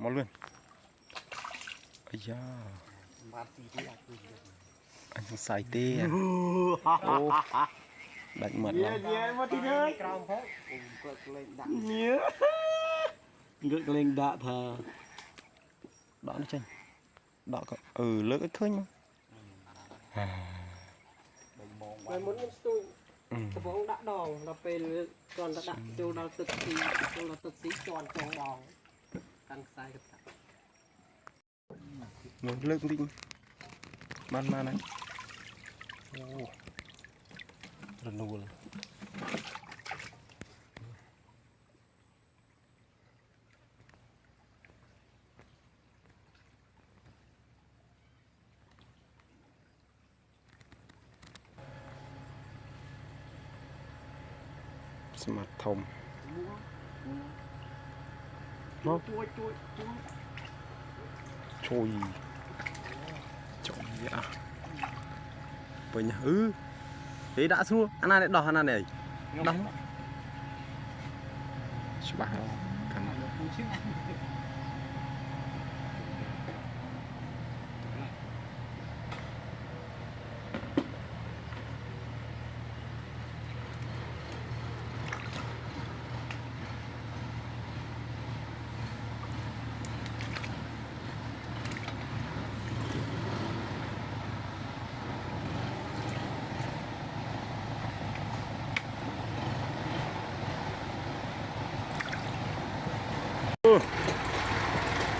មកលឿនអាយ៉ាបានទីទីអញសង្ស័យទេអូដាច់មាត់ឡើយ មកទីនេះក្រោមផងគាត់ក្លែងដាក់គាត់ក្លែងដាក់ថាដកនេះចេញដកក៏លើកឲ្យឃើញមកពេលមុនខ្ញុំស្ទួយកំពុងដាក់ដងដល់ពេលគាត់ទៅដាក់ចូលដល់ទឹកស៊ីចូលដល់ទឹកស៊ីជន់ចងដងកាន់ខ្សែកថា មើលលើកបន្តិចបានហើយអូរនួលស្មាត់ធំមកជួយអាពេញទេដាក់ស្រួលអាណានេះដោះអាណានេះដោះច្បាស់កាន់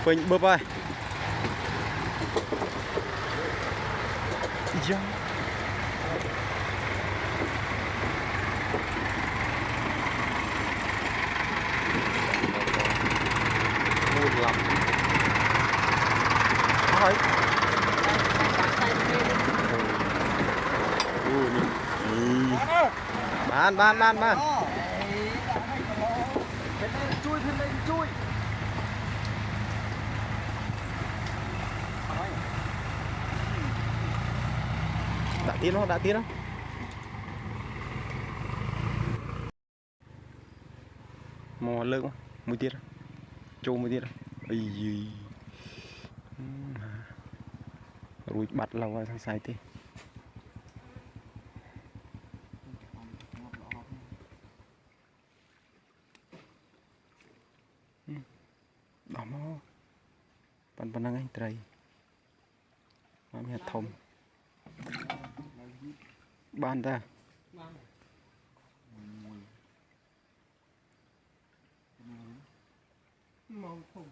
ពេញបឹបហើយយ៉ាមួយឡាប់ហើយអូនេះបានជួយដាក់ទៀតនោះមកលើកមួយទៀតចូលមួយទៀតអីយីរួចបាត់ឡូវហើយសង្ស័យទេដោះមកប៉ុណ្្នឹងឯងត្រីមកមានធំបានតាមកធំ